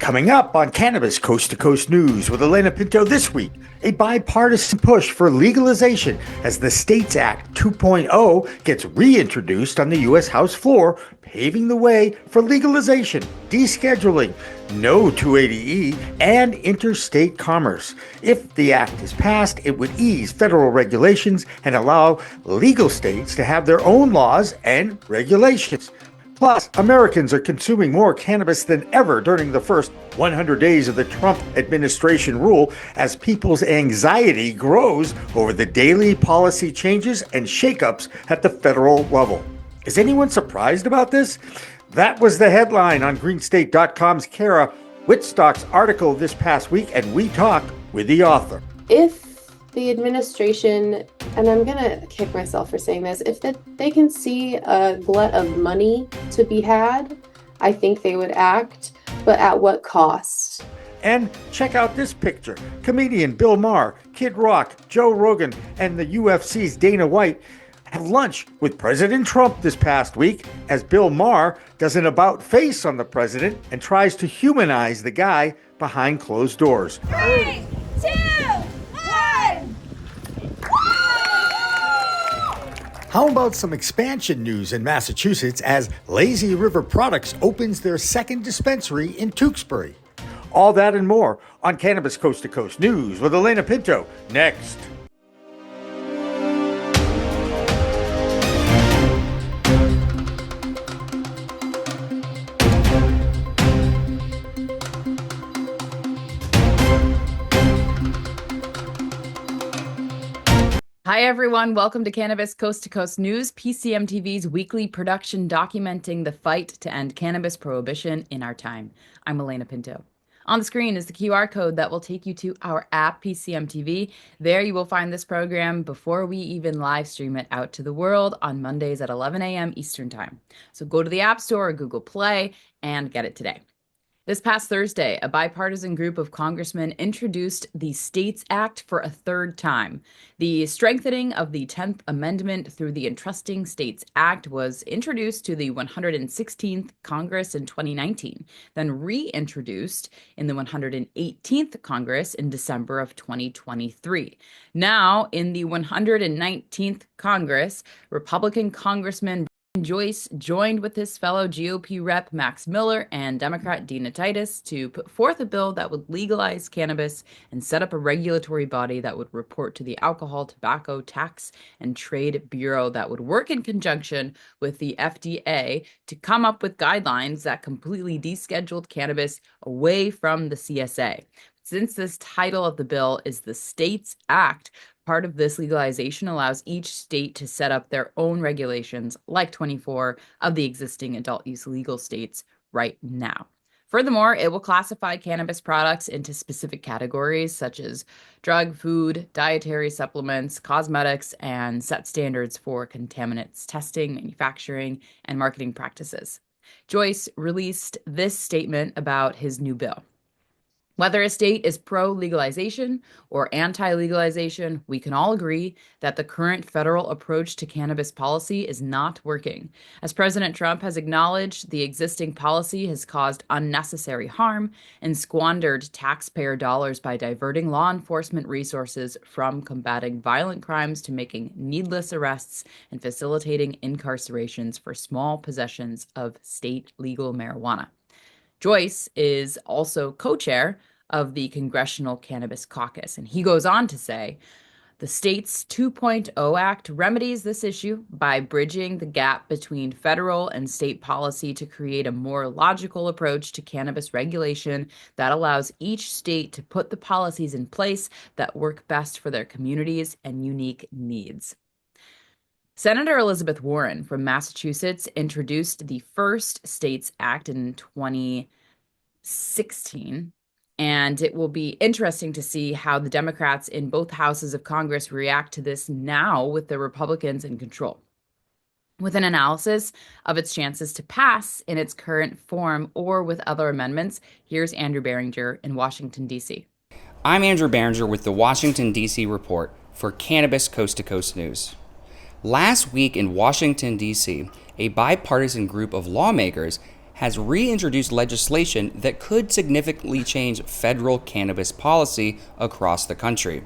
Coming up on Cannabis Coast to Coast News with Alaina Pinto this week, a bipartisan push for legalization as the States Act 2.0 gets reintroduced on the U.S. House floor, paving the way for legalization, descheduling, no 280E, and interstate commerce. If the act is passed, it would ease federal regulations and allow legal states to have their own laws and regulations. Plus, Americans are consuming more cannabis than ever during the first 100 days of the Trump administration rule as people's anxiety grows over the daily policy changes and shakeups at the federal level. Is anyone surprised about this? That was the headline on GreenState.com's Kara Whitstock's article this past week, and we talked with the author. If the administration, and I'm going to kick myself for saying this, if they can see a glut of money to be had, I think they would act, but at what cost? And check out this picture. Comedian Bill Maher, Kid Rock, Joe Rogan, and the UFC's Dana White had lunch with President Trump this past week as Bill Maher does an about-face on the president and tries to humanize the guy behind closed doors. 3, 2, How about some expansion news in Massachusetts as Lazy River Products opens their second dispensary in Tewksbury? All that and more on Cannabis Coast to Coast News with Alaina Pinto next. Hi, everyone. Welcome to Cannabis Coast to Coast News, PCM TV's weekly production documenting the fight to end cannabis prohibition in our time. I'm Alaina Pinto. On the screen is the QR code that will take you to our app, PCM TV. There you will find this program before we even live stream it out to the world on Mondays at 11 a.m. Eastern Time. So go to the App Store or Google Play and get it today. This past Thursday, a bipartisan group of congressmen introduced the States Act for a third time. The strengthening of the 10th Amendment through the Entrusting States Act was introduced to the 116th Congress in 2019, then reintroduced in the 118th Congress in December of 2023. Now, in the 119th Congress, Republican Congressman Joyce joined with his fellow GOP rep Max Miller and Democrat Dina Titus to put forth a bill that would legalize cannabis and set up a regulatory body that would report to the Alcohol, Tobacco, Tax, and Trade Bureau that would work in conjunction with the FDA to come up with guidelines that completely descheduled cannabis away from the CSA. Since this title of the bill is the States Act, part of this legalization allows each state to set up their own regulations, like 24 of the existing adult use legal states right now. Furthermore, it will classify cannabis products into specific categories such as drug, food, dietary supplements, cosmetics, and set standards for contaminants testing, manufacturing, and marketing practices. Joyce released this statement about his new bill. Whether a state is pro-legalization or anti-legalization, we can all agree that the current federal approach to cannabis policy is not working. As President Trump has acknowledged, the existing policy has caused unnecessary harm and squandered taxpayer dollars by diverting law enforcement resources from combating violent crimes to making needless arrests and facilitating incarcerations for small possessions of state legal marijuana. Joyce is also co-chair of the Congressional Cannabis Caucus, and he goes on to say, the state's 2.0 Act remedies this issue by bridging the gap between federal and state policy to create a more logical approach to cannabis regulation that allows each state to put the policies in place that work best for their communities and unique needs. Senator Elizabeth Warren from Massachusetts introduced the first States Act in 2016, and it will be interesting to see how the Democrats in both houses of Congress react to this now with the Republicans in control. With an analysis of its chances to pass in its current form or with other amendments, here's Andrew Behringer in Washington, D.C. I'm Andrew Behringer with the Washington, D.C. report for Cannabis Coast to Coast News. Last week in Washington, D.C., a bipartisan group of lawmakers has reintroduced legislation that could significantly change federal cannabis policy across the country.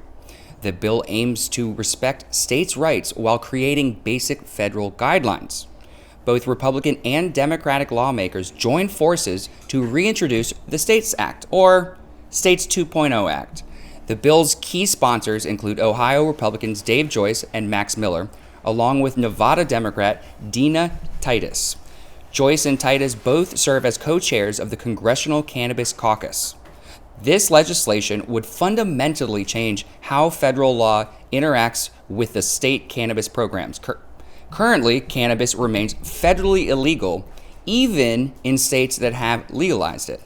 The bill aims to respect states' rights while creating basic federal guidelines. Both Republican and Democratic lawmakers joined forces to reintroduce the STATES Act, or States 2.0 Act. The bill's key sponsors include Ohio Republicans Dave Joyce and Max Miller, along with Nevada Democrat Dina Titus. Joyce and Titus both serve as co-chairs of the Congressional Cannabis Caucus. This legislation would fundamentally change how federal law interacts with the state cannabis programs. Currently, cannabis remains federally illegal, even in states that have legalized it.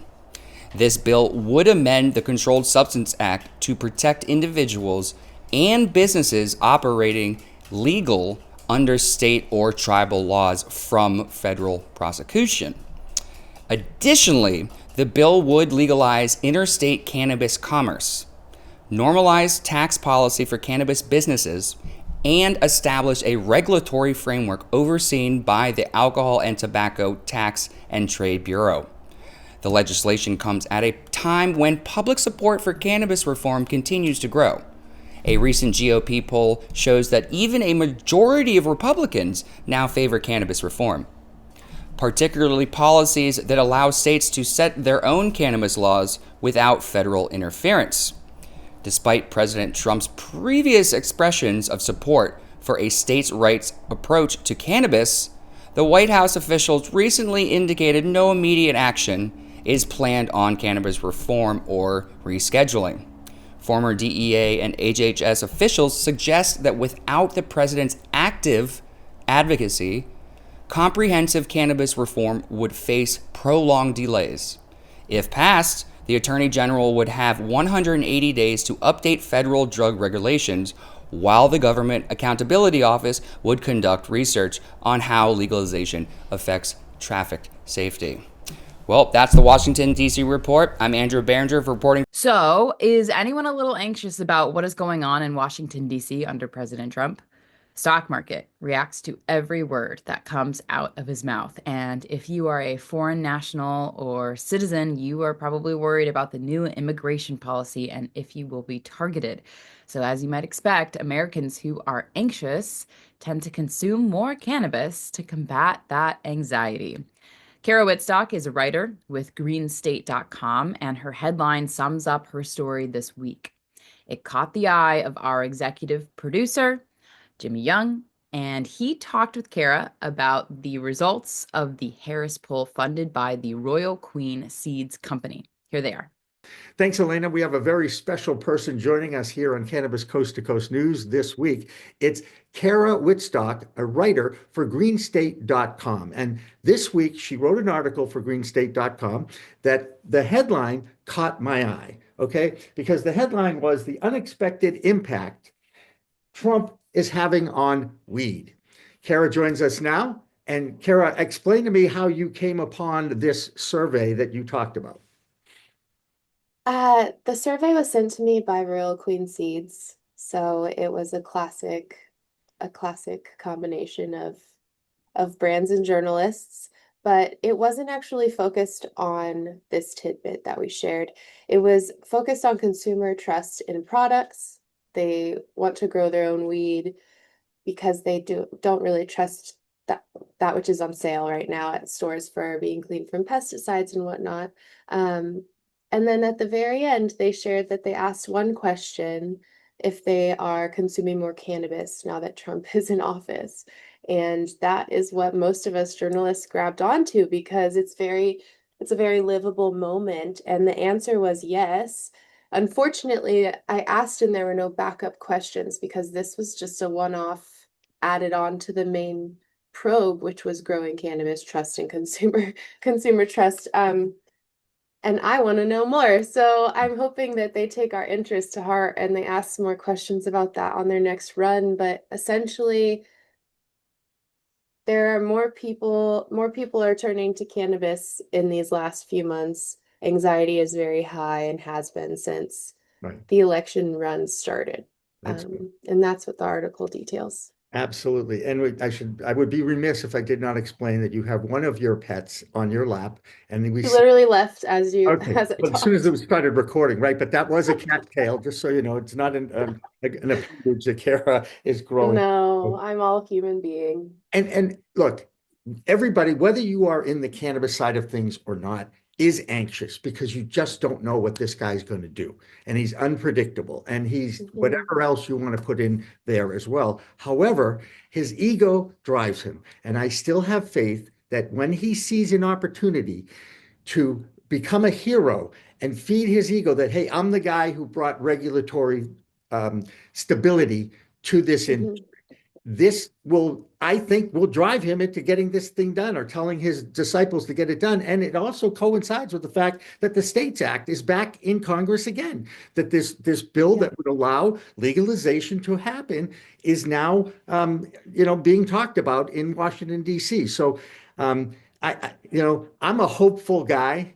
This bill would amend the Controlled Substance Act to protect individuals and businesses operating legal under state or tribal laws from federal prosecution. Additionally, the bill would legalize interstate cannabis commerce, normalize tax policy for cannabis businesses, and establish a regulatory framework overseen by the Alcohol and Tobacco Tax and Trade Bureau. The legislation comes at a time when public support for cannabis reform continues to grow. A recent GOP poll shows that even a majority of Republicans now favor cannabis reform, particularly policies that allow states to set their own cannabis laws without federal interference. Despite President Trump's previous expressions of support for a states' rights approach to cannabis, the White House officials recently indicated no immediate action is planned on cannabis reform or rescheduling. Former DEA and HHS officials suggest that without the president's active advocacy, comprehensive cannabis reform would face prolonged delays. If passed, the Attorney General would have 180 days to update federal drug regulations, while the Government Accountability Office would conduct research on how legalization affects traffic safety. Well, that's the Washington, D.C. report. I'm Andrew Behringer reporting. So, is anyone a little anxious about what is going on in Washington, D.C. under President Trump? Stock market reacts to every word that comes out of his mouth. And if you are a foreign national or citizen, you are probably worried about the new immigration policy and if you will be targeted. So as you might expect, Americans who are anxious tend to consume more cannabis to combat that anxiety. Kara Whitstock is a writer with greenstate.com, and her headline sums up her story this week. It caught the eye of our executive producer, Jimmy Young, and he talked with Kara about the results of the Harris poll funded by the Royal Queen Seeds Company. Here they are. Thanks, Alaina. We have a very special person joining us here on Cannabis Coast to Coast News this week. It's Kara Whitstock, a writer for greenstate.com. And this week, she wrote an article for greenstate.com that the headline caught my eye, okay? Because the headline was "The Unexpected Impact Trump is Having on Weed." Kara joins us now. And Kara, explain to me how you came upon this survey that you talked about. The survey was sent to me by Royal Queen Seeds, so it was a classic combination of brands and journalists, but it wasn't actually focused on this tidbit that we shared. It was focused on consumer trust in products. They want to grow their own weed because they don't really trust that which is on sale right now at stores for being clean from pesticides and whatnot. And then at the very end, they shared that they asked one question: if they are consuming more cannabis now that Trump is in office. And that is what most of us journalists grabbed onto, because it's a very livable moment. And the answer was yes. Unfortunately, I asked and there were no backup questions, because this was just a one-off added on to the main probe, which was growing cannabis trust and consumer trust. And I want to know more. So I'm hoping that they take our interest to heart and they ask some more questions about that on their next run. But essentially, there are more people are turning to cannabis in these last few months. Anxiety is very high and has been since Right. the election run started. That's good. And that's what the article details. Absolutely. And I would be remiss if I did not explain that you have one of your pets on your lap. And we He see, literally left okay, as I but as soon as it talked. was started recording, right? But that was a cattail, just so you know, it's not an appendage that Kara is growing. No, I'm all human being. And look, everybody, whether you are in the cannabis side of things or not, is anxious because you just don't know what this guy's going to do. And he's unpredictable. And he's Mhm. whatever else you want to put in there as well. However, his ego drives him. And I still have faith that when he sees an opportunity to become a hero and feed his ego that, hey, I'm the guy who brought regulatory stability to this industry. Mhm. This will, I think, will drive him into getting this thing done or telling his disciples to get it done. And it also coincides with the fact that the States Act is back in Congress again, that this bill Yeah. that would allow legalization to happen is now, being talked about in Washington, D.C. So, I'm a hopeful guy,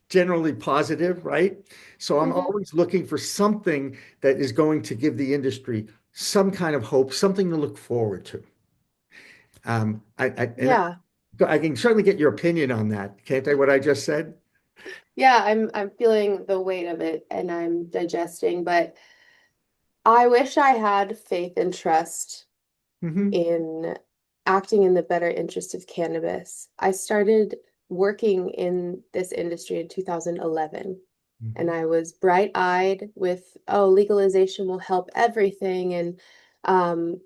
generally positive, right? So I'm Mhm. always looking for something that is going to give the industry some kind of hope, something to look forward to. And Yeah. I can certainly get your opinion on that, can't I? What I just said. Yeah, I'm feeling the weight of it and I'm digesting, but I wish I had faith and trust Hmm. in acting in the better interest of cannabis. I started working in this industry in 2011, and Hmm. I was bright-eyed with, oh, legalization will help everything. And um,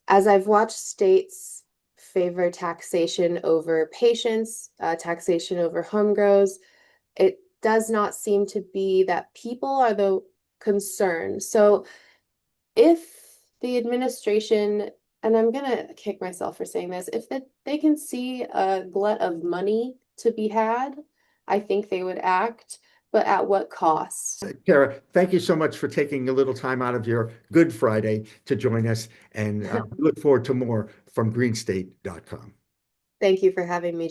as I've watched states favor taxation over patients, taxation over home grows, it does not seem to be that people are the concern. So if the administration, and I'm gonna kick myself for saying this, if they can see a glut of money to be had, I think they would act, but at what cost? Kara, thank you so much for taking a little time out of your Good Friday to join us. And we look forward to more from greenstate.com. Thank you for having me.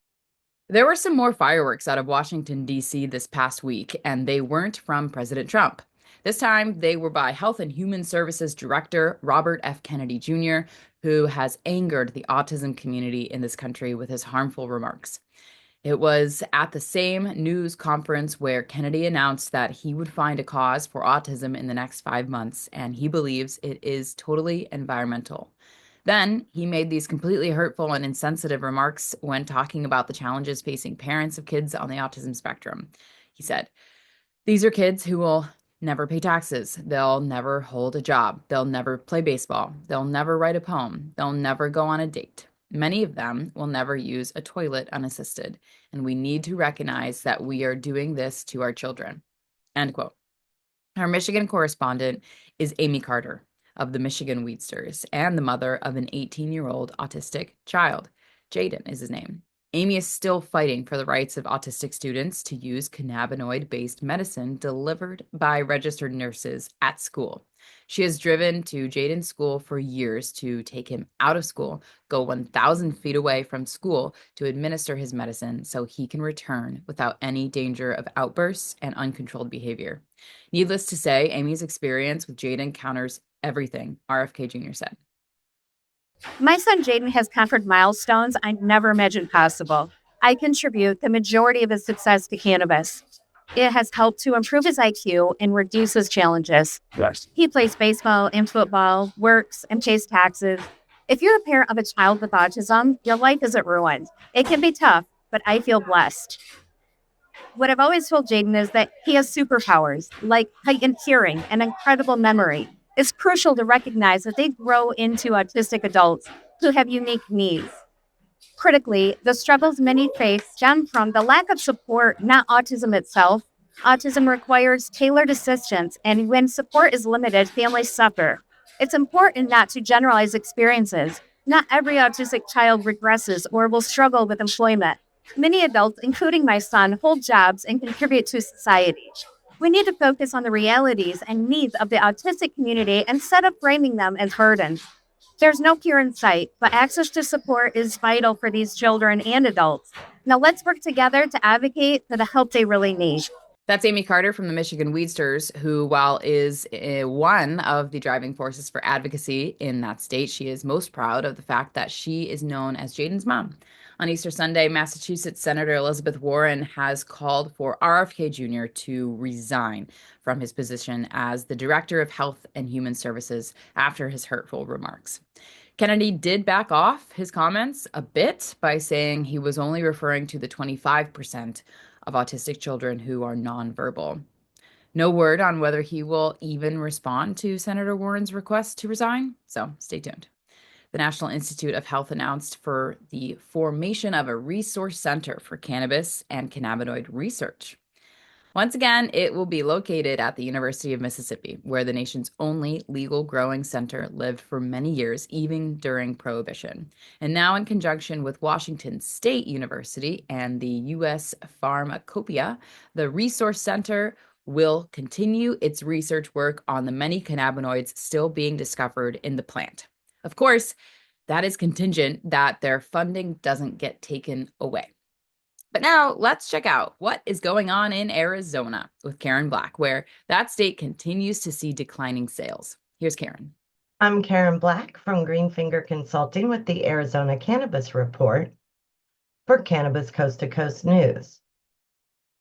There were some more fireworks out of Washington, D.C. this past week, and they weren't from President Trump. This time, they were by Health and Human Services Director Robert F. Kennedy Jr., who has angered the autism community in this country with his harmful remarks. It was at the same news conference where Kennedy announced that he would find a cause for autism in the next 5 months, and he believes it is totally environmental. Then he made these completely hurtful and insensitive remarks when talking about the challenges facing parents of kids on the autism spectrum. He said, these are kids who will never pay taxes. They'll never hold a job. They'll never play baseball. They'll never write a poem. They'll never go on a date. Many of them will never use a toilet unassisted. And we need to recognize that we are doing this to our children. End quote. Our Michigan correspondent is Amy Carter of the Michigan Weedsters and the mother of an 18-year-old autistic child. Jaden is his name. Amy is still fighting for the rights of autistic students to use cannabinoid-based medicine delivered by registered nurses at school. She has driven to Jaden's school for years to take him out of school, go 1,000 feet away from school to administer his medicine so he can return without any danger of outbursts and uncontrolled behavior. Needless to say, Amy's experience with Jaden counters everything RFK Jr. said. My son Jaden has conquered milestones I never imagined possible. I contribute the majority of his success to cannabis. It has helped to improve his IQ and reduce his challenges. Yes. He plays baseball and football, works, and pays taxes. If you're a parent of a child with autism, your life isn't ruined. It can be tough, but I feel blessed. What I've always told Jaden is that he has superpowers, like heightened hearing and incredible memory. It's crucial to recognize that they grow into autistic adults who have unique needs. Critically, the struggles many face stem from the lack of support, not autism itself. Autism requires tailored assistance, and when support is limited, families suffer. It's important not to generalize experiences. Not every autistic child regresses or will struggle with employment. Many adults, including my son, hold jobs and contribute to society. We need to focus on the realities and needs of the autistic community instead of framing them as burdens. There's no cure in sight, but access to support is vital for these children and adults. Now let's work together to advocate for the help they really need. That's Amy Carter from the Michigan Weedsters, who, while is one of the driving forces for advocacy in that state, she is most proud of the fact that she is known as Jaden's mom. On Easter Sunday, Massachusetts Senator Elizabeth Warren has called for RFK Jr. to resign from his position as the Director of Health and Human Services after his hurtful remarks. Kennedy did back off his comments a bit by saying he was only referring to the 25% of autistic children who are nonverbal. No word on whether he will even respond to Senator Warren's request to resign, so stay tuned. The National Institute of Health announced for the formation of a resource center for cannabis and cannabinoid research. Once again, it will be located at the University of Mississippi, where the nation's only legal growing center lived for many years, even during Prohibition. And now, in conjunction with Washington State University and the U.S. Pharmacopoeia, the Resource Center will continue its research work on the many cannabinoids still being discovered in the plant. Of course, that is contingent that their funding doesn't get taken away. But now let's check out what is going on in Arizona with Karen Black, where that state continues to see declining sales. Here's Karen. I'm Karen Black from Greenfinger Consulting with the Arizona Cannabis Report for Cannabis Coast to Coast News.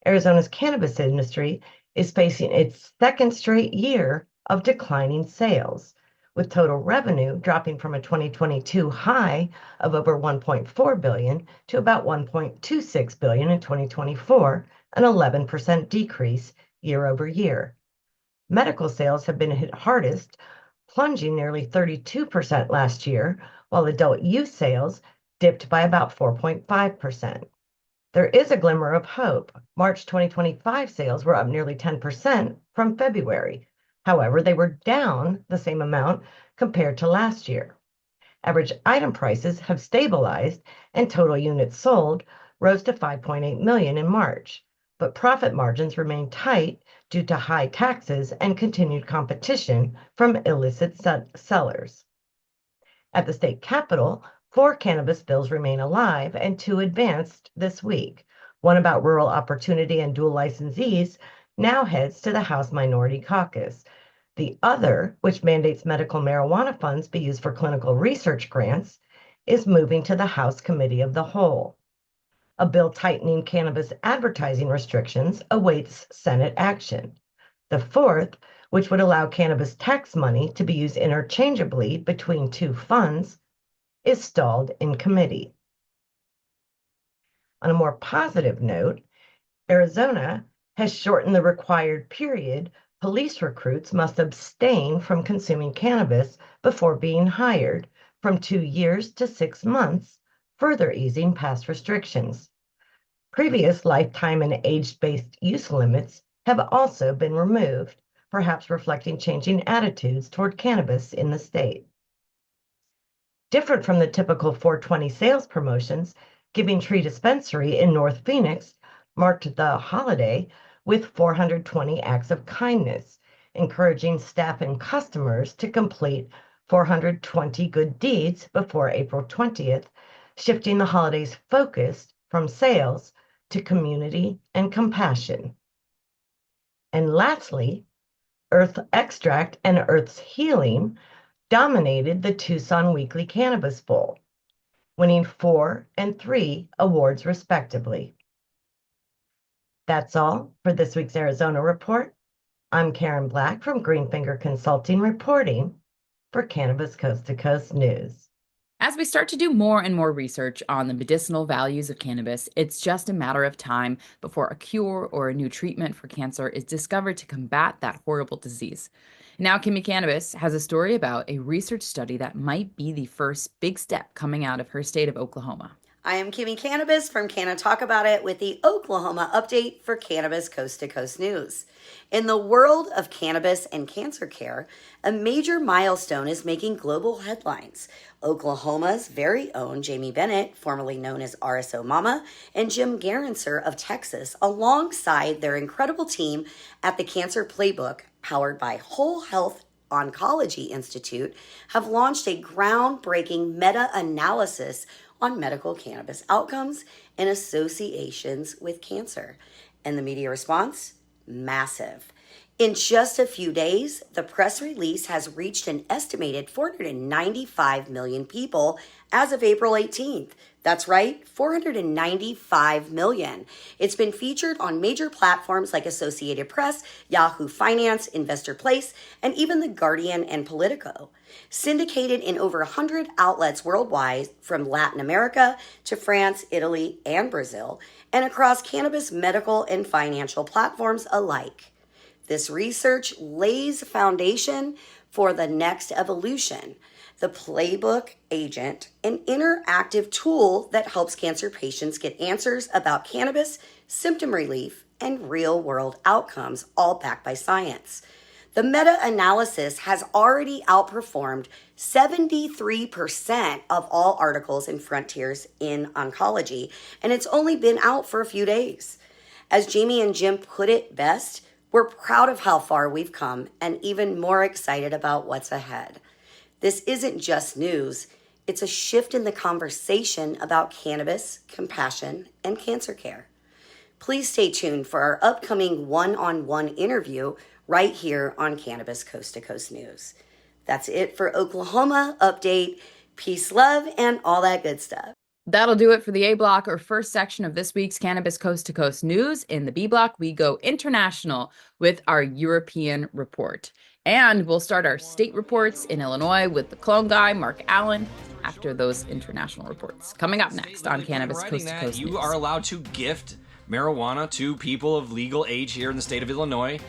Arizona's cannabis industry is facing its second straight year of declining sales, with total revenue dropping from a 2022 high of over $1.4 billion to about $1.26 billion in 2024, an 11% decrease year over year. Medical sales have been hit hardest, plunging nearly 32% last year, while adult use sales dipped by about 4.5%. There is a glimmer of hope. March 2025 sales were up nearly 10% from February. However, they were down the same amount compared to last year. Average item prices have stabilized and total units sold rose to 5.8 million in March, but profit margins remain tight due to high taxes and continued competition from illicit sellers. At the state capitol, 4 cannabis bills remain alive and 2 advanced this week. One about rural opportunity and dual licensees now heads to the House Minority Caucus. The other, which mandates medical marijuana funds be used for clinical research grants, is moving to the House Committee of the Whole. A bill tightening cannabis advertising restrictions awaits Senate action. The fourth, which would allow cannabis tax money to be used interchangeably between 2 funds, is stalled in committee. On a more positive note, Arizona has shortened the required period police recruits must abstain from consuming cannabis before being hired from 2 years to 6 months, further easing past restrictions. Previous lifetime and age-based use limits have also been removed, perhaps reflecting changing attitudes toward cannabis in the state. Different from the typical 420 sales promotions, Giving Tree Dispensary in North Phoenix marked the holiday with 420 acts of kindness, encouraging staff and customers to complete 420 good deeds before April 20th, shifting the holiday's focus from sales to community and compassion. And lastly, Earth Extract and Earth's Healing dominated the Tucson Weekly Cannabis Bowl, winning 4 and 3 awards respectively. That's all for this week's Arizona Report. I'm Karen Black from Greenfinger Consulting reporting for Cannabis Coast to Coast News. As we start to do more and more research on the medicinal values of cannabis, it's just a matter of time before a cure or a new treatment for cancer is discovered to combat that horrible disease. Now, Kimmy Cannabis has a story about a research study that might be the first big step coming out of her state of Oklahoma. I am Kimmy Cannabis from Can I Talk About It with the Oklahoma update for Cannabis Coast to Coast News. In the world of cannabis and cancer care, a major milestone is making global headlines. Oklahoma's very own Jamie Bennett, formerly known as RSO Mama, and Jim Garanser of Texas, alongside their incredible team at the Cancer Playbook, powered by Whole Health Oncology Institute, have launched a groundbreaking meta-analysis on medical cannabis outcomes and associations with cancer. And the media response? massive. In just a few days, the press release has reached an estimated 495 million people as of April 18th. That's right, 495 million. It's been featured on major platforms like Associated Press, Yahoo Finance, Investor Place, and even The Guardian and Politico. Syndicated in over 100 outlets worldwide, from Latin America to France, Italy, and Brazil, and across cannabis medical and financial platforms alike. This research lays a foundation for the next evolution, the Playbook Agent, an interactive tool that helps cancer patients get answers about cannabis, symptom relief, and real-world outcomes, all backed by science. The meta-analysis has already outperformed 73% of all articles in Frontiers in Oncology, and it's only been out for a few days. As Jamie and Jim put it best, we're proud of how far we've come and even more excited about what's ahead. This isn't just news, it's a shift in the conversation about cannabis, compassion, and cancer care. Please stay tuned for our upcoming one-on-one interview right here on Cannabis Coast to Coast News. That's it for Oklahoma Update. Peace, love, and all that good stuff. That'll do it for the A block, or first section of this week's Cannabis Coast to Coast News. In the B block, we go international with our European report. And we'll start our state reports in Illinois with the clone guy, Mark Allen, after those international reports. Coming up next on Cannabis Coast to Coast News. You are allowed to gift marijuana to people of legal age here in the state of Illinois.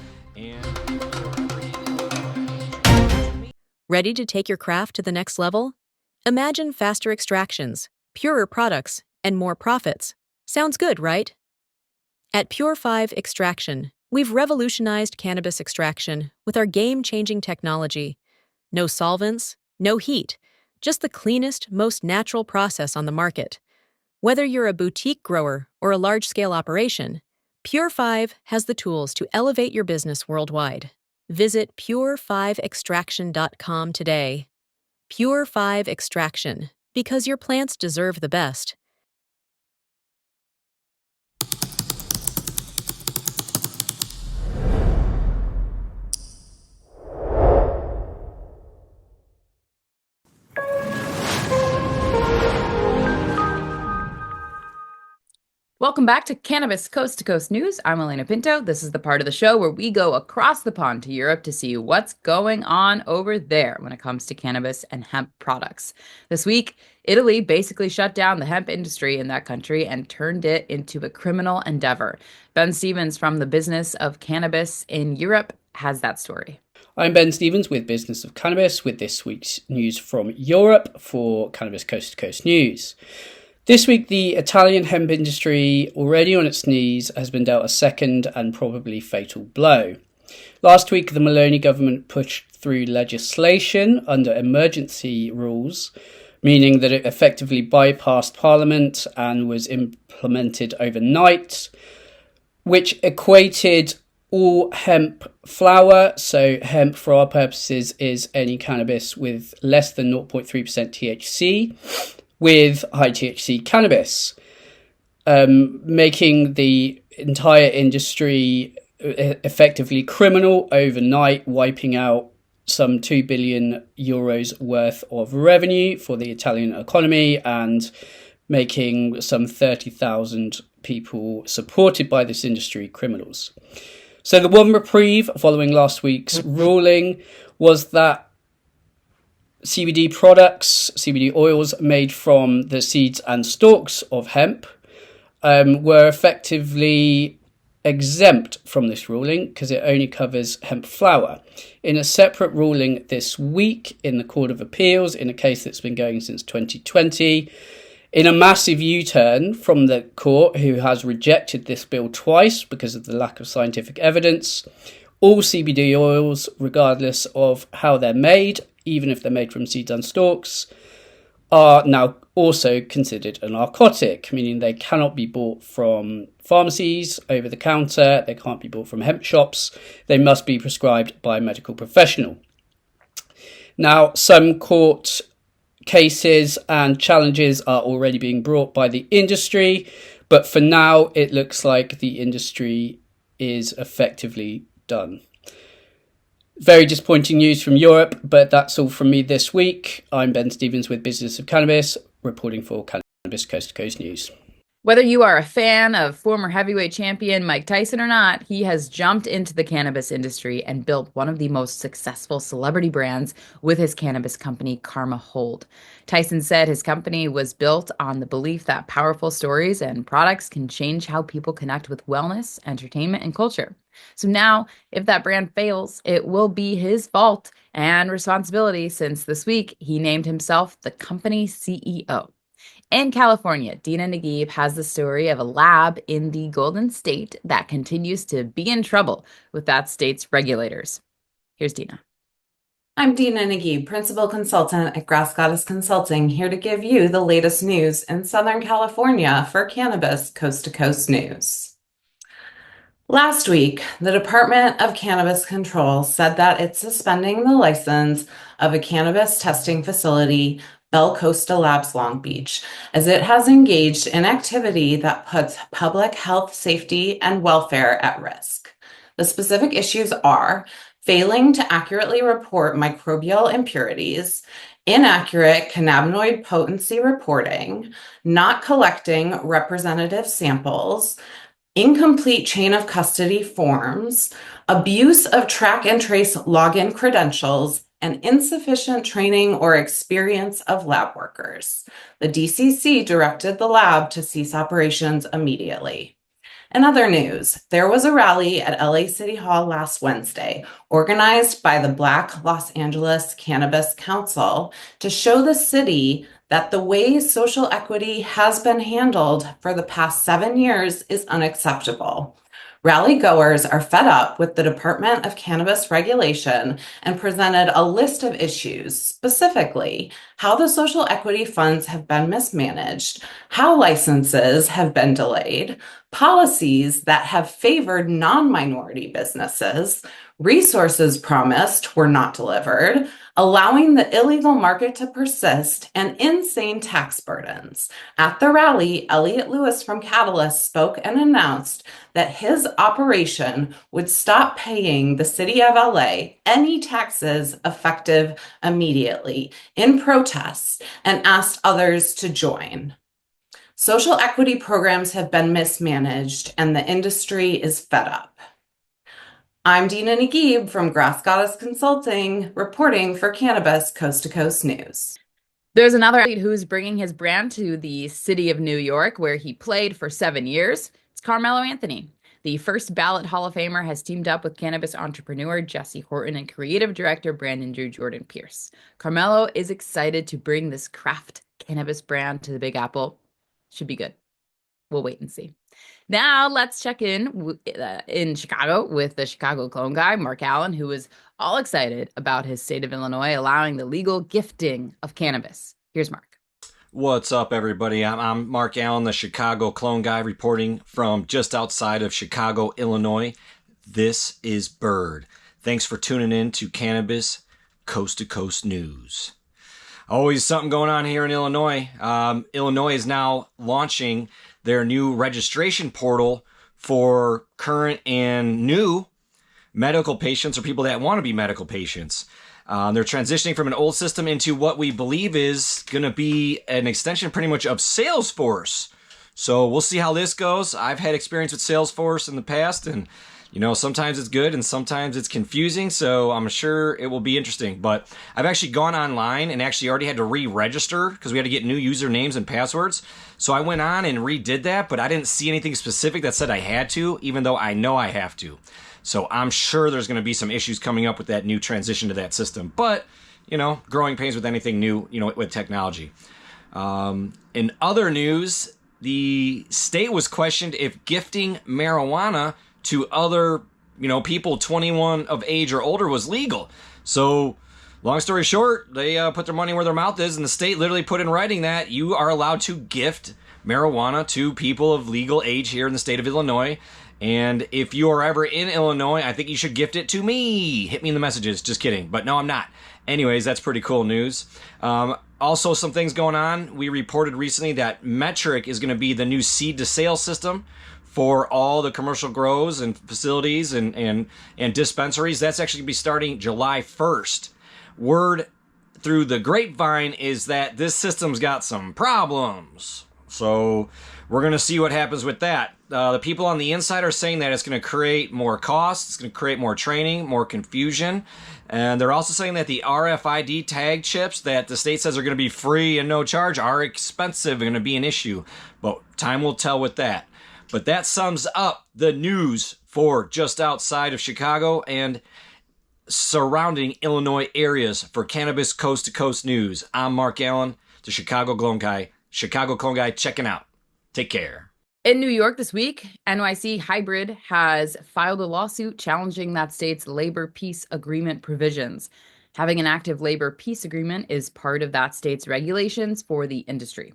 Ready to take your craft to the next level? Imagine faster extractions, purer products, and more profits. Sounds good, right? At Pure 5 Extraction, we've revolutionized cannabis extraction with our game-changing technology. No solvents, no heat, just the cleanest, most natural process on the market. Whether you're a boutique grower or a large-scale operation, Pure 5 has the tools to elevate your business worldwide. Visit pure5extraction.com today. Pure 5 Extraction, because your plants deserve the best. Welcome back to Cannabis Coast to Coast News. I'm Alaina Pinto. This is the part of the show where we go across the pond to Europe to see what's going on over there when it comes to cannabis and hemp products. This week, Italy basically shut down the hemp industry in that country and turned it into a criminal endeavor. Ben Stevens from the Business of Cannabis in Europe has that story. I'm Ben Stevens with Business of Cannabis with this week's news from Europe for Cannabis Coast to Coast News. This week, the Italian hemp industry, already on its knees, has been dealt a second and probably fatal blow. Last week, the Meloni government pushed through legislation under emergency rules, meaning that it effectively bypassed Parliament and was implemented overnight, which equated all hemp flower, so hemp for our purposes is any cannabis with less than 0.3% THC, with high THC cannabis, making the entire industry effectively criminal overnight, wiping out some 2 billion euros worth of revenue for the Italian economy and making some 30,000 people supported by this industry criminals. So the one reprieve following last week's ruling was that CBD products, CBD oils made from the seeds and stalks of hemp were effectively exempt from this ruling because it only covers hemp flower. In a separate ruling this week in the Court of Appeals, in a case that's been going since 2020, in a massive U-turn from the court, who has rejected this bill twice because of the lack of scientific evidence, all CBD oils, regardless of how they're made, even if they're made from seeds and stalks, are now also considered a narcotic, meaning they cannot be bought from pharmacies over the counter, they can't be bought from hemp shops, they must be prescribed by a medical professional. Now, some court cases and challenges are already being brought by the industry, but for now it looks like the industry is effectively done. Very disappointing news from Europe, but that's all from me this week. I'm Ben Stevens with Business of Cannabis, reporting for Cannabis Coast to Coast News. Whether you are a fan of former heavyweight champion Mike Tyson or not, he has jumped into the cannabis industry and built one of the most successful celebrity brands with his cannabis company, Karma Hold. Tyson said his company was built on the belief that powerful stories and products can change how people connect with wellness, entertainment, and culture. So now, if that brand fails, it will be his fault and responsibility, since this week he named himself the company CEO. In California, Dina Naguib has the story of a lab in the Golden State that continues to be in trouble with that state's regulators. Here's Dina. I'm Dina Naguib, Principal Consultant at Grass Goddess Consulting, here to give you the latest news in Southern California for Cannabis Coast to Coast News. Last week, the Department of Cannabis Control said that it's suspending the license of a cannabis testing facility, Bel Costa Labs Long Beach, as it has engaged in activity that puts public health, safety, and welfare at risk. The specific issues are failing to accurately report microbial impurities, inaccurate cannabinoid potency reporting, not collecting representative samples, incomplete chain of custody forms, abuse of track and trace login credentials, and insufficient training or experience of lab workers. The DCC directed the lab to cease operations immediately. In other news, there was a rally at LA City Hall last Wednesday, organized by the Black Los Angeles Cannabis Council, to show the city that the way social equity has been handled for the past 7 years is unacceptable. Rally goers are fed up with the Department of Cannabis regulation and presented a list of issues, specifically how the social equity funds have been mismanaged, how licenses have been delayed, policies that have favored non-minority businesses, resources promised were not delivered, allowing the illegal market to persist, and insane tax burdens. At the rally, Elliot Lewis from Catalyst spoke and announced that his operation would stop paying the city of LA any taxes effective immediately in protests, and asked others to join. Social equity programs have been mismanaged and the industry is fed up. I'm Dina Naguib from Grass Goddess Consulting, reporting for Cannabis Coast to Coast News. There's another athlete who's bringing his brand to the city of New York, where he played for 7 years. It's Carmelo Anthony. The first ballot Hall of Famer has teamed up with cannabis entrepreneur Jesse Horton and creative director Brandon Drew Jordan Pierce. Carmelo is excited to bring this craft cannabis brand to the Big Apple. Should be good. We'll wait and see. Now let's check in Chicago with the Chicago clone guy, Mark Allen, who is all excited about his state of Illinois allowing the legal gifting of cannabis. Here's Mark. What's up, everybody? I'm Mark Allen, the Chicago clone guy, reporting from just outside of Chicago, Illinois. This is Bird. Thanks for tuning in to Cannabis Coast to Coast News. Always something going on here in Illinois. Illinois is now launching their new registration portal for current and new medical patients or people that want to be medical patients. They're transitioning from an old system into what we believe is going to be an extension pretty much of Salesforce. So we'll see how this goes. I've had experience with Salesforce in the past, and sometimes it's good and sometimes it's confusing, so I'm sure it will be interesting. But I've actually gone online and actually already had to re-register because we had to get new usernames and passwords. So I went on and redid that, but I didn't see anything specific that said I had to, even though I know I have to. So I'm sure there's going to be some issues coming up with that new transition to that system. But, growing pains with anything new, with technology. In other news, the state was questioned if gifting marijuana to other, people 21 of age or older was legal. So, long story short, they put their money where their mouth is, and the state literally put in writing that you are allowed to gift marijuana to people of legal age here in the state of Illinois. And if you are ever in Illinois, I think you should gift it to me. Hit me in the messages. Just kidding. But no, I'm not. Anyways, that's pretty cool news. Also, some things going on. We reported recently that Metric is going to be the new seed to sale system for all the commercial grows and facilities and dispensaries. That's actually going to be starting July 1st. Word through the grapevine is that this system's got some problems. So we're going to see what happens with that. The people on the inside are saying that it's going to create more costs, it's going to create more training, more confusion. And they're also saying that the RFID tag chips that the state says are going to be free and no charge are expensive and going to be an issue. But time will tell with that. But that sums up the news for just outside of Chicago and surrounding Illinois areas for Cannabis Coast to Coast News. I'm Mark Allen, the Chicago Clone Guy. Chicago Clone Guy checking out. Take care. In New York this week, NYC Hybrid has filed a lawsuit challenging that state's labor peace agreement provisions. Having an active labor peace agreement is part of that state's regulations for the industry.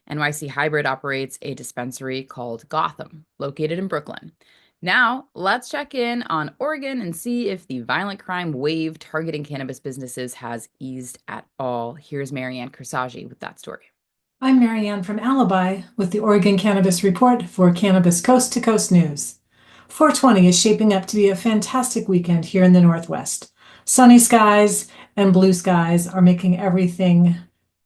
NYC Hybrid operates a dispensary called Gotham, located in Brooklyn. Now, let's check in on Oregon and see if the violent crime wave targeting cannabis businesses has eased at all. Here's Marianne Kersagi with that story. I'm Marianne from Alibi with the Oregon Cannabis Report for Cannabis Coast to Coast News. 420 is shaping up to be a fantastic weekend here in the Northwest. Sunny skies and blue skies are making everything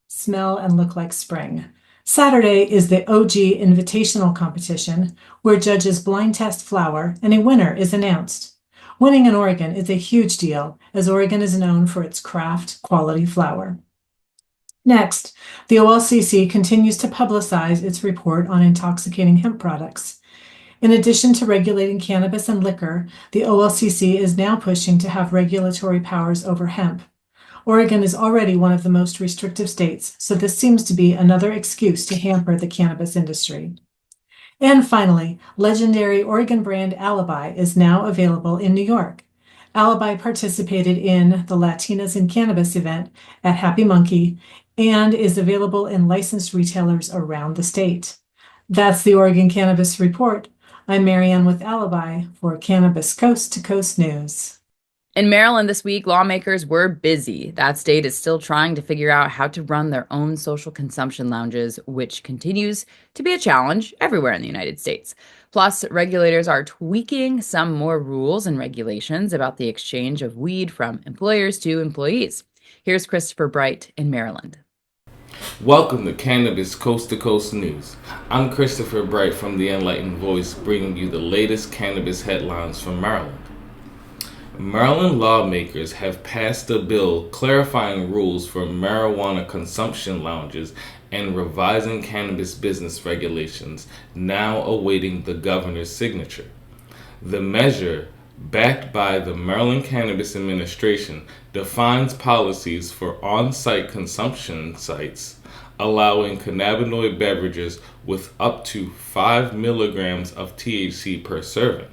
smell and look like spring. Saturday is the OG Invitational Competition, where judges blind test flower and a winner is announced. Winning in Oregon is a huge deal, as Oregon is known for its craft quality flower. Next, the OLCC continues to publicize its report on intoxicating hemp products. In addition to regulating cannabis and liquor, the OLCC is now pushing to have regulatory powers over hemp. Oregon is already one of the most restrictive states, so this seems to be another excuse to hamper the cannabis industry. And finally, legendary Oregon brand Alibi is now available in New York. Alibi participated in the Latinas in Cannabis event at Happy Monkey and is available in licensed retailers around the state. That's the Oregon Cannabis Report. I'm Marianne with Alibi for Cannabis Coast to Coast News. In Maryland this week, lawmakers were busy. That state is still trying to figure out how to run their own social consumption lounges, which continues to be a challenge everywhere in the United States. Plus, regulators are tweaking some more rules and regulations about the exchange of weed from employers to employees. Here's Christopher Bright in Maryland. Welcome to Cannabis Coast to Coast News. I'm Christopher Bright from The Enlightened Voice, bringing you the latest cannabis headlines from Maryland. Maryland lawmakers have passed a bill clarifying rules for marijuana consumption lounges and revising cannabis business regulations, now awaiting the governor's signature. The measure, backed by the Maryland Cannabis Administration, defines policies for on-site consumption sites, allowing cannabinoid beverages with up to 5 milligrams of THC per serving.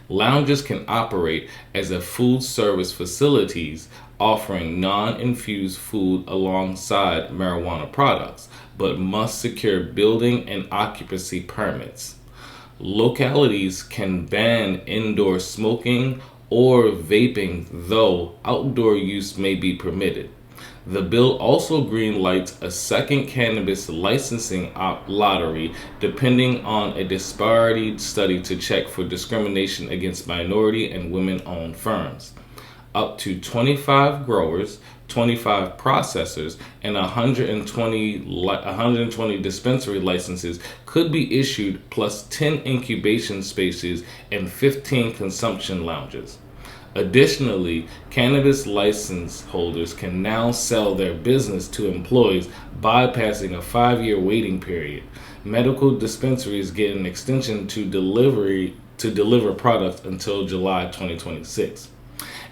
Lounges can operate as a food service facilities offering non-infused food alongside marijuana products, but must secure building and occupancy permits. Localities can ban indoor smoking or vaping, though outdoor use may be permitted. The bill also greenlights a second cannabis licensing lottery, depending on a disparity study to check for discrimination against minority and women-owned firms. Up to 25 growers, 25 processors, and 120 dispensary licenses could be issued, plus 10 incubation spaces and 15 consumption lounges. Additionally, cannabis license holders can now sell their business to employees, bypassing a 5-year waiting period. Medical dispensaries get an extension to deliver products until July 2026.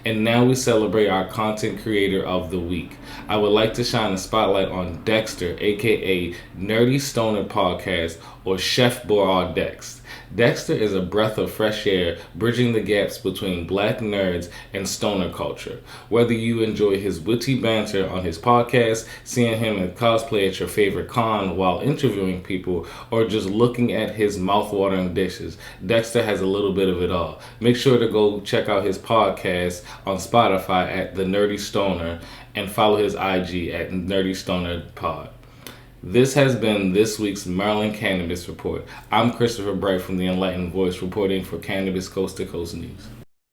And now we celebrate our content creator of the week. I would like to shine a spotlight on Dexter, aka Nerdy Stoner Podcast, or Chef Bois Dex. Dexter is a breath of fresh air, bridging the gaps between black nerds and stoner culture. Whether you enjoy his witty banter on his podcast, seeing him in cosplay at your favorite con while interviewing people, or just looking at his mouth-watering dishes, Dexter has a little bit of it all. Make sure to go check out his podcast on Spotify at The Nerdy Stoner and follow his IG at Nerdy Stoner Pod. This has been this week's Maryland Cannabis Report. I'm Christopher Bright from the Enlightened Voice reporting for Cannabis Coast to Coast News.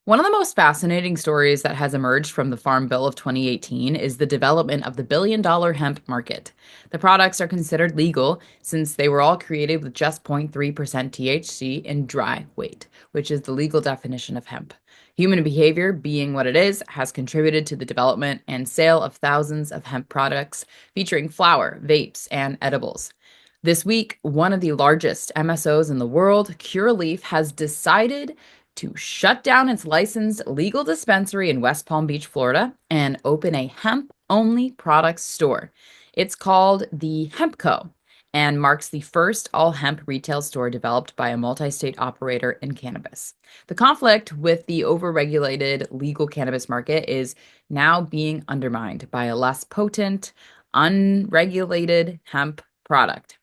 One of the most fascinating stories that has emerged from the Farm Bill of 2018 is the development of the billion-dollar hemp market. The products are considered legal since they were all created with just 0.3% THC in dry weight, which is the legal definition of hemp. Human behavior, being what it is, has contributed to the development and sale of thousands of hemp products featuring flower, vapes, and edibles. This week, one of the largest MSOs in the world, Curaleaf, has decided to shut down its licensed legal dispensary in West Palm Beach, Florida, and open a hemp-only products store. It's called the Hemp Co. and marks the first all-hemp retail store developed by a multi-state operator in cannabis. The conflict with the overregulated legal cannabis market is now being undermined by a less potent, unregulated hemp product.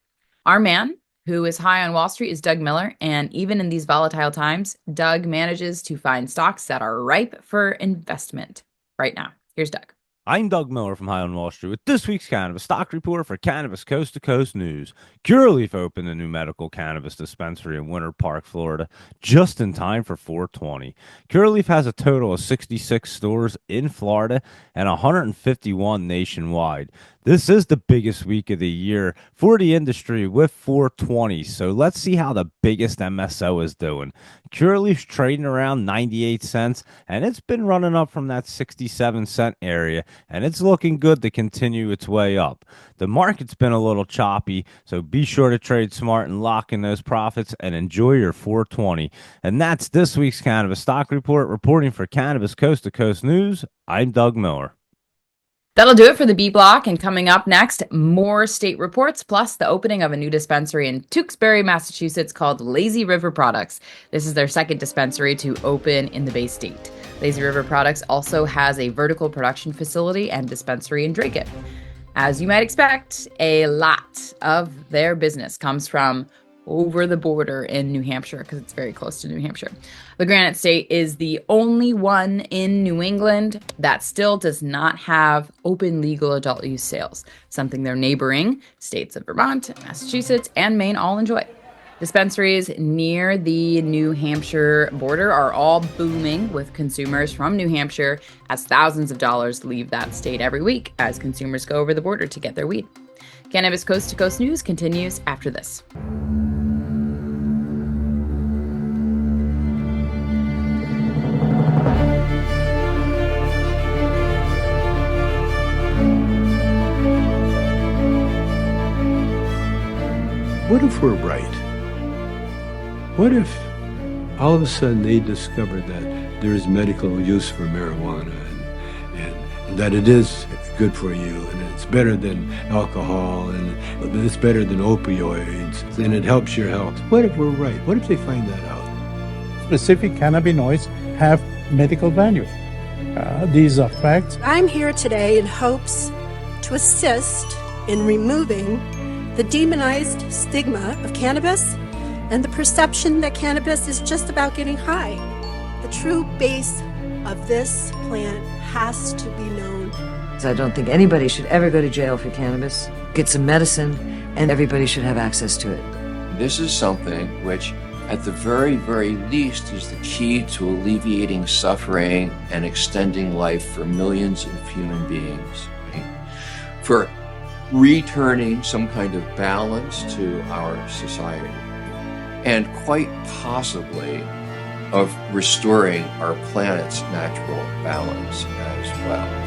Our man, who is high on Wall Street, is Doug Miller, and even in these volatile times, Doug manages to find stocks that are ripe for investment right now. Here's Doug. I'm Doug Miller from High on Wall Street with this week's Cannabis Stock Report for Cannabis Coast to Coast News. Curaleaf opened a new medical cannabis dispensary in Winter Park, Florida, just in time for 420. Curaleaf has a total of 66 stores in Florida and 151 nationwide. This is the biggest week of the year for the industry with 420, so let's see how the biggest MSO is doing. Curaleaf's trading around 98 cents, and it's been running up from that 67-cent area, and it's looking good to continue its way up. The market's been a little choppy, so be sure to trade smart and lock in those profits and enjoy your 420. And that's this week's Cannabis Stock Report. Reporting for Cannabis Coast to Coast News, I'm Doug Miller. That'll do it for the B block, and coming up next, more state reports, plus the opening of a new dispensary in Tewksbury, Massachusetts called Lazy River Products. This is their second dispensary to open in the Bay State. Lazy River Products also has a vertical production facility and dispensary in Dracut. As you might expect, a lot of their business comes from over the border in New Hampshire because it's very close to New Hampshire. The Granite State is the only one in New England that still does not have open legal adult use sales, something their neighboring states of Vermont, Massachusetts, and Maine all enjoy. Dispensaries near the New Hampshire border are all booming with consumers from New Hampshire as thousands of dollars leave that state every week as consumers go over the border to get their weed. Cannabis Coast to Coast News continues after this. What if we're right? What if all of a sudden they discovered that there is medical use for marijuana and that it is good for you and it's better than alcohol and it's better than opioids and it helps your health? What if we're right? What if they find that out? Specific cannabinoids have medical value. These are facts. I'm here today in hopes to assist in removing the demonized stigma of cannabis and the perception that cannabis is just about getting high. The true base of this plant has to be known. I don't think anybody should ever go to jail for cannabis. It's a medicine, and everybody should have access to it. This is something which, at the very, very least, is the key to alleviating suffering and extending life for millions of human beings. Right? For returning some kind of balance to our society, and quite possibly of restoring our planet's natural balance as well.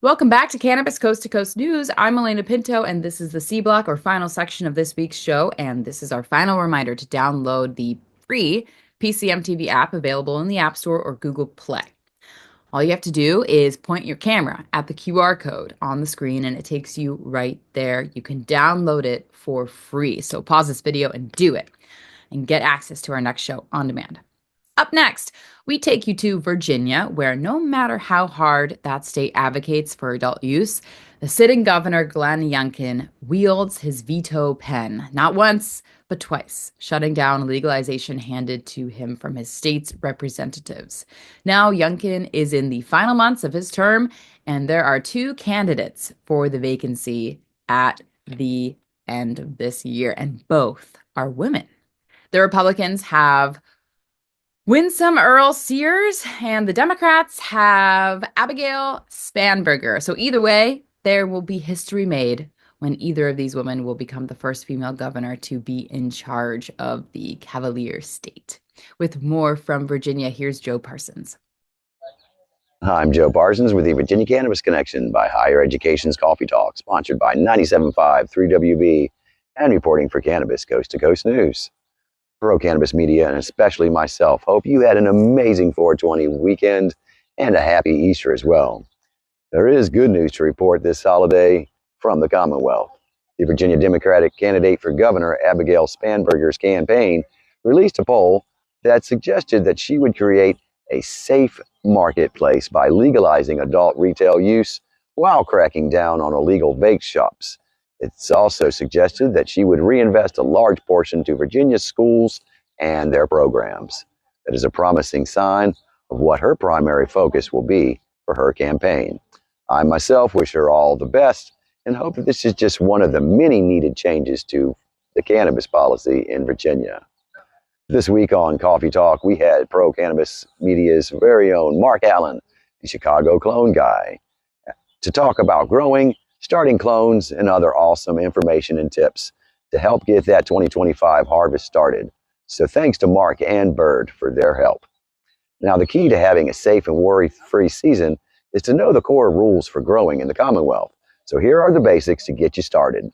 Welcome back to Cannabis Coast to Coast News. I'm Alaina Pinto, and this is the C block, or final section of this week's show. And this is our final reminder to download the free PCM TV app available in the App Store or Google Play. All you have to do is point your camera at the QR code on the screen, and it takes you right there. You can download it for free. So pause this video and do it, and get access to our next show on demand. Up next, we take you to Virginia, where no matter how hard that state advocates for adult use, the sitting governor, Glenn Youngkin, wields his veto pen, not once, but twice, shutting down legalization handed to him from his state's representatives. Now, Youngkin is in the final months of his term, and there are 2 candidates for the vacancy at the end of this year, and both are women. The Republicans have Winsome Earl Sears, and the Democrats have Abigail Spanberger. So either way, there will be history made when either of these women will become the first female governor to be in charge of the Cavalier state. With more from Virginia, here's Joe Parsons. Hi, I'm Joe Parsons with the Virginia Cannabis Connection by Higher Education's Coffee Talk, sponsored by 97.5 3WB and reporting for Cannabis Coast to Coast News. Pro-cannabis media, and especially myself, hope you had an amazing 420 weekend and a happy Easter as well. There is good news to report this holiday from the Commonwealth. The Virginia Democratic candidate for governor, Abigail Spanberger's campaign, released a poll that suggested that she would create a safe marketplace by legalizing adult retail use while cracking down on illegal vape shops. It's also suggested that she would reinvest a large portion to Virginia's schools and their programs. That is a promising sign of what her primary focus will be for her campaign. I myself wish her all the best and hope that this is just one of the many needed changes to the cannabis policy in Virginia. This week on Coffee Talk, we had pro-cannabis media's very own Mark Allen, the Chicago clone guy, to talk about growing, starting clones, and other awesome information and tips to help get that 2025 harvest started. So thanks to Mark and Bird for their help. Now, the key to having a safe and worry-free season is to know the core rules for growing in the Commonwealth. So here are the basics to get you started.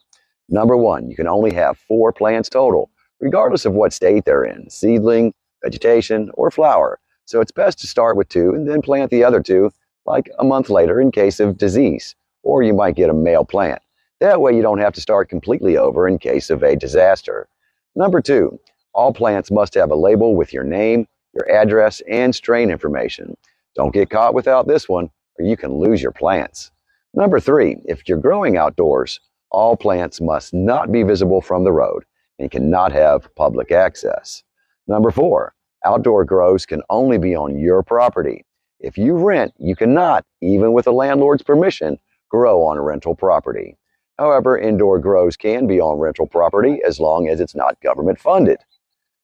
Number 1, you can only have 4 plants total, regardless of what state they're in, seedling, vegetation, or flower. So it's best to start with 2 and then plant the other 2 like a month later in case of disease. Or you might get a male plant. That way you don't have to start completely over in case of a disaster. Number 2, all plants must have a label with your name, your address, and strain information. Don't get caught without this one, or you can lose your plants. Number 3, if you're growing outdoors, all plants must not be visible from the road and cannot have public access. Number 4, outdoor grows can only be on your property. If you rent, you cannot, even with a landlord's permission, grow on rental property. However, indoor grows can be on rental property as long as it's not government funded.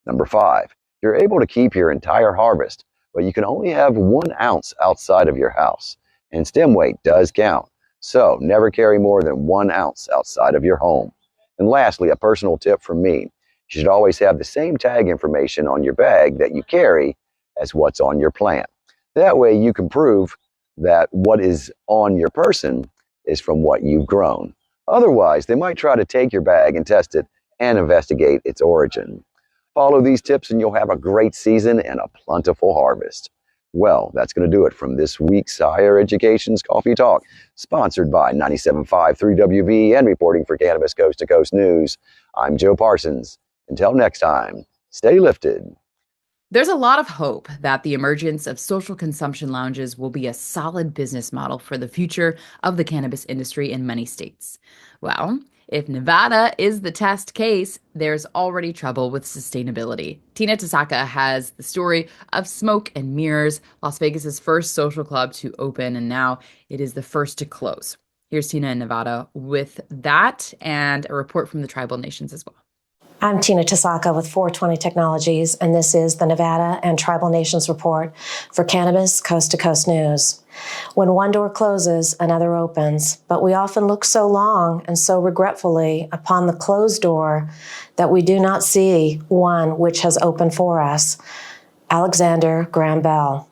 Number 5, you're able to keep your entire harvest, but you can only have 1 ounce outside of your house, and stem weight does count. So never carry more than 1 ounce outside of your home. And lastly, a personal tip from me. You should always have the same tag information on your bag that you carry as what's on your plant. That way you can prove that what is on your person is from what you've grown. Otherwise, they might try to take your bag and test it and investigate its origin. Follow these tips and you'll have a great season and a plentiful harvest. Well, that's going to do it from this week's Higher Education's Coffee Talk, sponsored by 97.5 3WV and reporting for Cannabis Coast to Coast News. I'm Joe Parsons. Until next time, stay lifted. There's a lot of hope that the emergence of social consumption lounges will be a solid business model for the future of the cannabis industry in many states. Well, if Nevada is the test case, there's already trouble with sustainability. Tina Tasaka has the story of Smoke and Mirrors, Las Vegas's first social club to open, and now it is the first to close. Here's Tina in Nevada with that and a report from the tribal nations as well. I'm Tina Tasaka with 420 Technologies, and this is the Nevada and Tribal Nations Report for Cannabis Coast to Coast News. When one door closes, another opens, but we often look so long and so regretfully upon the closed door that we do not see one which has opened for us. Alexander Graham Bell.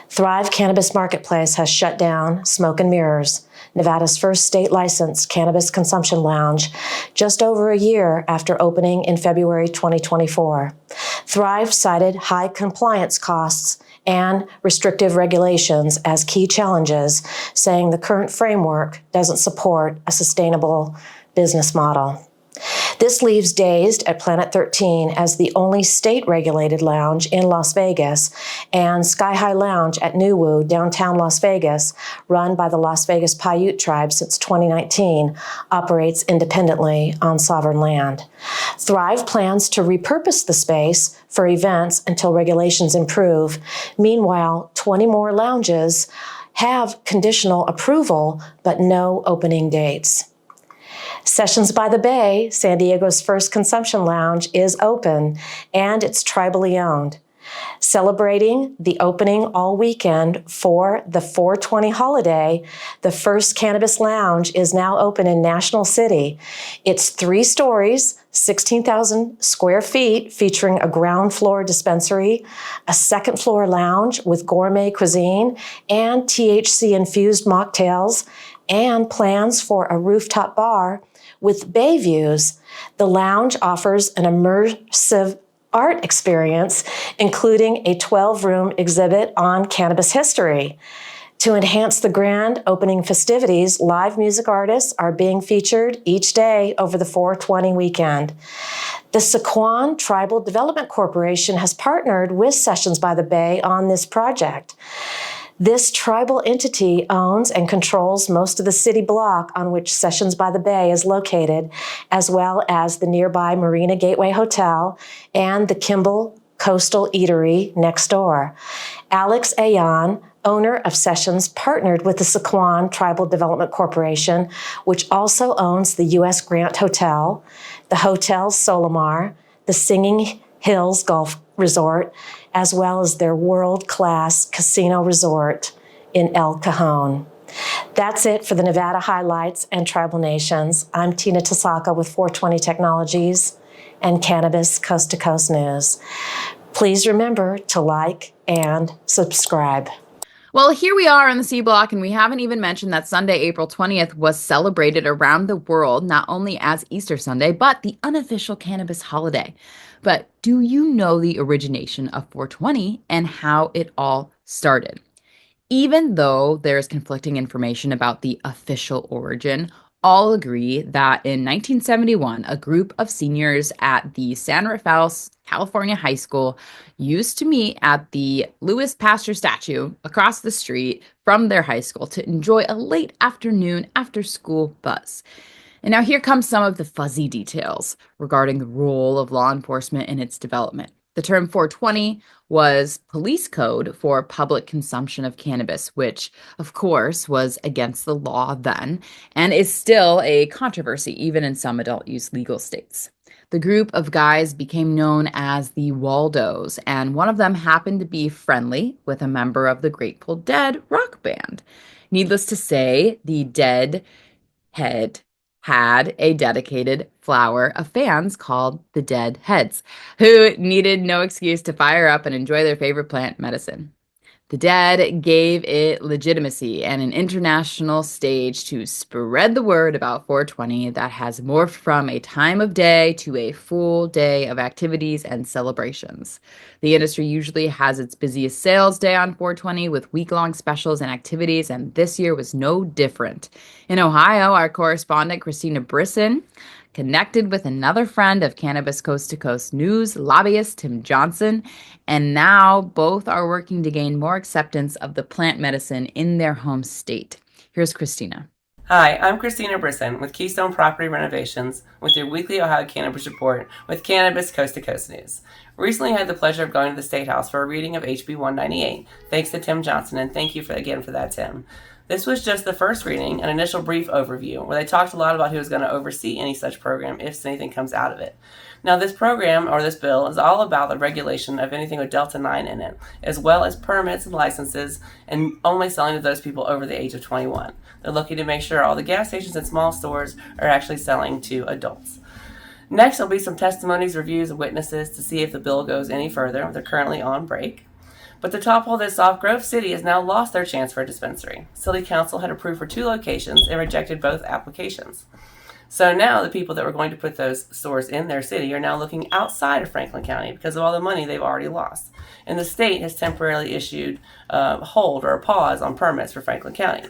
Thrive Cannabis Marketplace has shut down Smoke and Mirrors, Nevada's first state-licensed cannabis consumption lounge, just over a year after opening in February 2024. Thrive cited high compliance costs and restrictive regulations as key challenges, saying the current framework doesn't support a sustainable business model. This leaves Dazed at Planet 13 as the only state-regulated lounge in Las Vegas, and Sky High Lounge at New Woo, downtown Las Vegas, run by the Las Vegas Paiute tribe since 2019, operates independently on sovereign land. Thrive plans to repurpose the space for events until regulations improve. Meanwhile, 20 more lounges have conditional approval, but no opening dates. Sessions by the Bay, San Diego's first consumption lounge, is open, and it's tribally owned. Celebrating the opening all weekend for the 420 holiday, the first cannabis lounge is now open in National City. It's 3 stories, 16,000 square feet, featuring a ground floor dispensary, a second floor lounge with gourmet cuisine and THC-infused mocktails, and plans for a rooftop bar with bay views. The lounge offers an immersive art experience, including a 12-room exhibit on cannabis history. To enhance the grand opening festivities, live music artists are being featured each day over the 420 weekend. The Sequan Tribal Development Corporation has partnered with Sessions by the Bay on this project. This tribal entity owns and controls most of the city block on which Sessions by the Bay is located, as well as the nearby Marina Gateway Hotel and the Kimball Coastal Eatery next door. Alex Ayan, owner of Sessions, partnered with the Sequan Tribal Development Corporation, which also owns the U.S. Grant Hotel, the Hotel Solimar, the Singing Hills Golf Resort, as well as their world-class casino resort in El Cajon. That's it for the Nevada highlights and tribal nations. I'm Tina Tasaka with 420 Technologies and Cannabis Coast to Coast News. Please remember to like and subscribe. Well, here we are on the C Block, and we haven't even mentioned that Sunday, April 20th, was celebrated around the world, not only as Easter Sunday, but the unofficial cannabis holiday. But do you know the origination of 420 and how it all started? Even though there's conflicting information about the official origin, all agree that in 1971, a group of seniors at the San Rafael, California high school used to meet at the Louis Pasteur statue across the street from their high school to enjoy a late afternoon after-school buzz. And now here comes some of the fuzzy details regarding the role of law enforcement in its development. The term 420 was police code for public consumption of cannabis, which, of course, was against the law then and is still a controversy even in some adult use legal states. The group of guys became known as the Waldos, and one of them happened to be friendly with a member of the Grateful Dead rock band. Needless to say, the Dead had a dedicated flower of fans called the Dead Heads, who needed no excuse to fire up and enjoy their favorite plant medicine. The Dead gave it legitimacy and an international stage to spread the word about 420 that has morphed from a time of day to a full day of activities and celebrations. The industry usually has its busiest sales day on 420 with week-long specials and activities, and this year was no different. In Ohio, our correspondent Chirstina Brisson connected with another friend of Cannabis Coast to Coast News, lobbyist Tim Johnson, and now both are working to gain more acceptance of the plant medicine in their home state. Here's Chirstina. Hi, I'm Chirstina Brisson with Keystone Property Renovations with your weekly Ohio Cannabis Report with Cannabis Coast to Coast News. Recently I had the pleasure of going to the State House for a reading of HB 198, thanks to Tim Johnson, and thank you again for that, Tim. This was just the first reading, an initial brief overview, where they talked a lot about who is going to oversee any such program if anything comes out of it. Now, this program, or this bill, is all about the regulation of anything with Delta 9 in it, as well as permits and licenses, and only selling to those people over the age of 21. They're looking to make sure all the gas stations and small stores are actually selling to adults. Next, there'll be some testimonies, reviews, and witnesses to see if the bill goes any further. They're currently on break. But to top all this off, Grove City has now lost their chance for a dispensary. City Council had approved for 2 locations and rejected both applications. So now the people that were going to put those stores in their city are now looking outside of Franklin County because of all the money they've already lost. And the state has temporarily issued a hold or a pause on permits for Franklin County.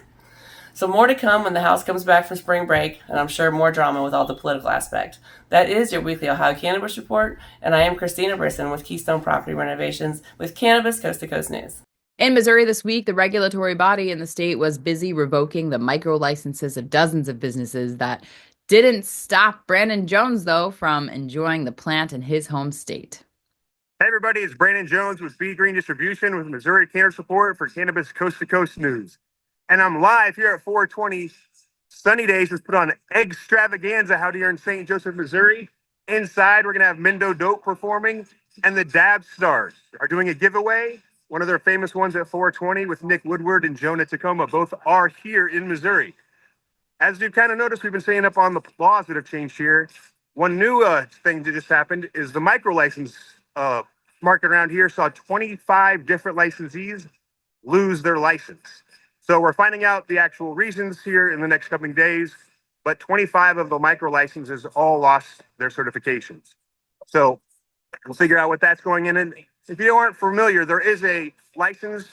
So more to come when the House comes back from spring break, and I'm sure more drama with all the political aspect. That is your weekly Ohio Cannabis Report, and I am Chirstina Brisson with Keystone Property Renovations with Cannabis Coast to Coast News. In Missouri this week, the regulatory body in the state was busy revoking the micro licenses of dozens of businesses. That didn't stop Brandon Jones, though, from enjoying the plant in his home state. Hey everybody, it's Brandon Jones with B Green Distribution with Missouri Cannabis Support for Cannabis Coast to Coast News. And I'm live here at 420 Sunny Days. Just put on Extravaganza out here in St. Joseph, Missouri. Inside, we're going to have Mindo Dope performing, and the Dab Stars are doing a giveaway. One of their famous ones at 420 with Nick Woodward and Jonah Tacoma. Both are here in Missouri. As you've kind of noticed, we've been saying up on the laws that have changed here. One new thing that just happened is the micro license market around here saw 25 different licensees lose their license. So we're finding out the actual reasons here in the next coming days, but 25 of the micro licenses all lost their certifications. So we'll figure out what that's going in. And if you aren't familiar, there is a licensed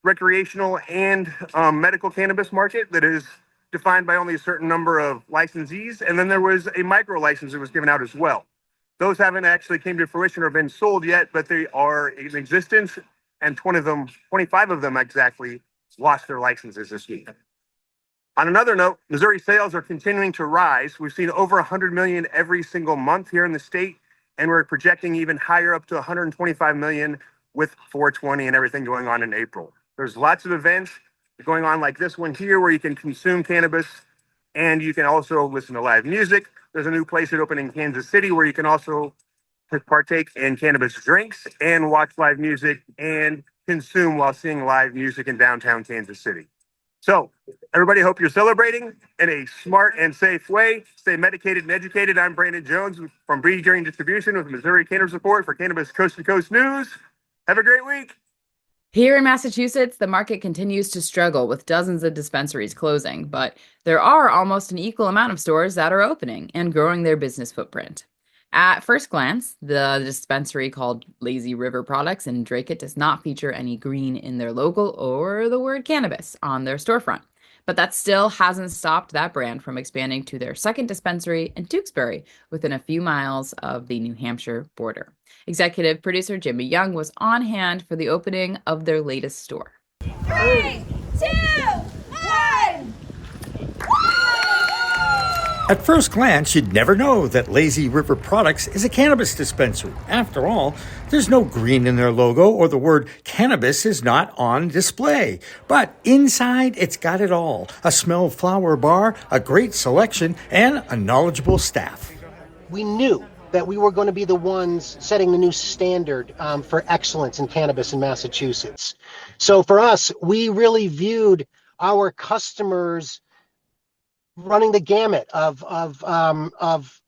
recreational and medical cannabis market that is defined by only a certain number of licensees. And then there was a micro license that was given out as well. Those haven't actually came to fruition or been sold yet, but they are in existence. And 25 of them exactly lost their licenses this week. On another note, Missouri sales are continuing to rise. We've seen over 100 million every single month here in the state, and we're projecting even higher, up to 125 million with 420 and everything going on in April. There's lots of events going on like this one here where you can consume cannabis and you can also listen to live music. There's a new place that opened in Kansas City where you can also partake in cannabis drinks and watch live music and consume while seeing live music in downtown Kansas City. So everybody, hope you're celebrating in a smart and safe way. Stay medicated and educated. I'm Brandon Jones from B Green Distribution with Missouri Cannabis Support for Cannabis Coast to Coast News. Have a great week. Here in Massachusetts, the market continues to struggle with dozens of dispensaries closing, but there are almost an equal amount of stores that are opening and growing their business footprint. At first glance, the dispensary called Lazy River Products in Dracut does not feature any green in their logo or the word cannabis on their storefront. But that still hasn't stopped that brand from expanding to their second dispensary in Tewksbury, within a few miles of the New Hampshire border. Executive producer Jimmy Young was on hand for the opening of their latest store. 3, 2, 1! At first glance, you'd never know that Lazy River Products is a cannabis dispensary. After all, there's no green in their logo or the word cannabis is not on display. But inside, it's got it all. A smell flower bar, a great selection, and a knowledgeable staff. We knew that we were going to be the ones setting the new standard for excellence in cannabis in Massachusetts. So for us, we really viewed our customers running the gamut of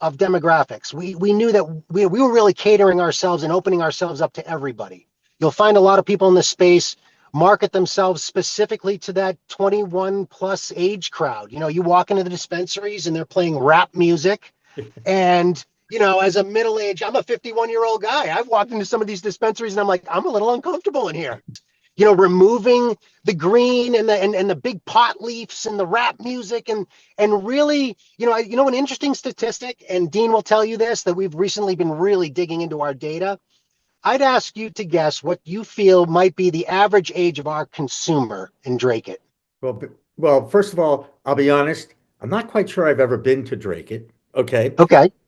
demographics. We knew that we were really catering ourselves and opening ourselves up to everybody. You'll find a lot of people in this space market themselves specifically to that 21 plus age crowd. You know, you walk into the dispensaries and they're playing rap music. And, you know, as a middle-aged, I'm a 51-year-old guy. I've walked into some of these dispensaries and I'm like, I'm a little uncomfortable in here. You know, removing the green and the big pot leaves and the rap music and really, an interesting statistic, and Dean will tell you this, that we've recently been really digging into our data. I'd ask you to guess what you feel might be the average age of our consumer in Dracut. Well, first of all, I'll be honest, I'm not quite sure I've ever been to Dracut. Okay.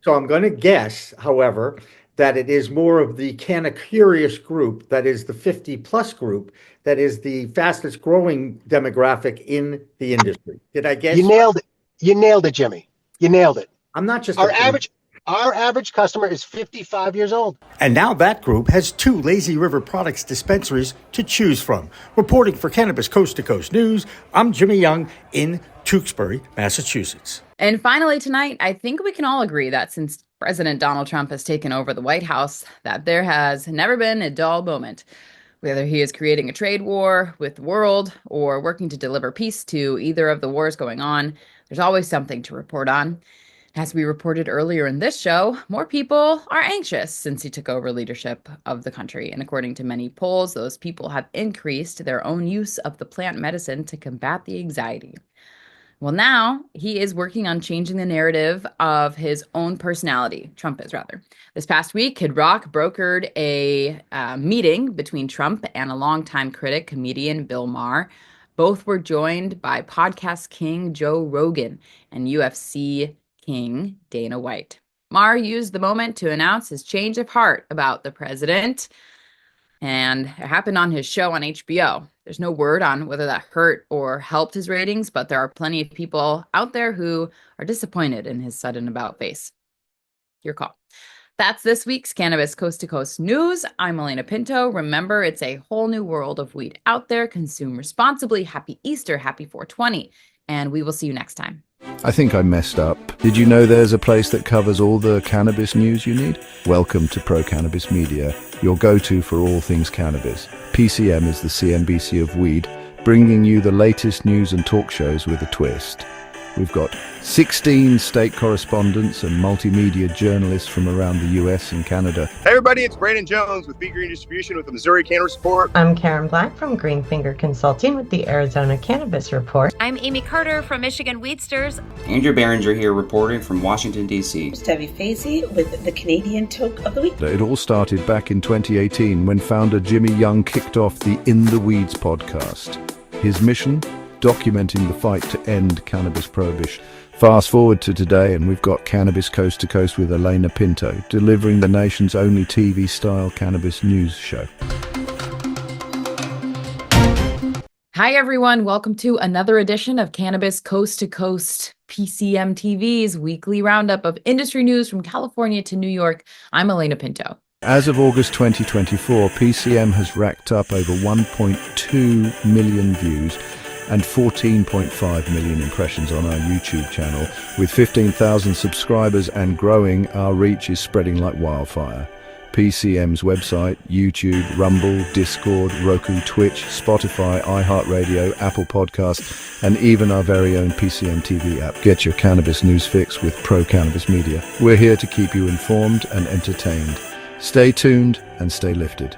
So I'm going to guess, however, that it is more of the Canna Curious group, that is the 50 plus group, that is the fastest growing demographic in the industry. Did I guess? You nailed it. You nailed it, Jimmy. You nailed it. I'm not just our average customer is 55 years old. And now that group has 2 Lazy River Products dispensaries to choose from. Reporting for Cannabis Coast to Coast News, I'm Jimmy Young in Tewksbury, Massachusetts. And finally tonight, I think we can all agree that since President Donald Trump has taken over the White House, that there has never been a dull moment. Whether he is creating a trade war with the world or working to deliver peace to either of the wars going on, there's always something to report on. As we reported earlier in this show, more people are anxious since he took over leadership of the country. And according to many polls, those people have increased their own use of the plant medicine to combat the anxiety. Well, now he is working on changing the narrative of his own personality. Trump is, rather. This past week, Kid Rock brokered a meeting between Trump and a longtime critic, comedian Bill Maher. Both were joined by podcast king Joe Rogan and UFC king Dana White. Maher used the moment to announce his change of heart about the president, and it happened on his show on HBO. There's no word on whether that hurt or helped his ratings, but there are plenty of people out there who are disappointed in his sudden about face. Your call. That's this week's Cannabis Coast to Coast News. I'm Alaina Pinto. Remember, it's a whole new world of weed out there. Consume responsibly. Happy Easter. Happy 420. And we will see you next time. I think I messed up. Did you know there's a place that covers all the cannabis news you need? Welcome to Pro Cannabis Media, your go-to for all things cannabis. PCM is the CNBC of weed, bringing you the latest news and talk shows with a twist. We've got 16 state correspondents and multimedia journalists from around the US and Canada. Hey everybody, it's Brandon Jones with Big Green Distribution with the Missouri Cannabis Report. I'm Karen Black from Greenfinger Consulting with the Arizona Cannabis Report. I'm Amy Carter from Michigan Weedsters. Andrew Behringer here reporting from Washington, D.C. Stevie Fazy with the Canadian Toke of the Week. It all started back in 2018 when founder Jimmy Young kicked off the In the Weeds podcast. His mission? Documenting the fight to end cannabis prohibition. Fast forward to today and we've got Cannabis Coast to Coast with Alaina Pinto, delivering the nation's only TV-style cannabis news show. Hi, everyone. Welcome to another edition of Cannabis Coast to Coast, PCM TV's weekly roundup of industry news from California to New York. I'm Alaina Pinto. As of August 2024, PCM has racked up over 1.2 million views and 14.5 million impressions on our YouTube channel. With 15,000 subscribers and growing, our reach is spreading like wildfire. PCM's website, YouTube, Rumble, Discord, Roku, Twitch, Spotify, iHeartRadio, Apple Podcasts, and even our very own PCM TV app. Get your cannabis news fix with Pro Cannabis Media. We're here to keep you informed and entertained. Stay tuned and stay lifted.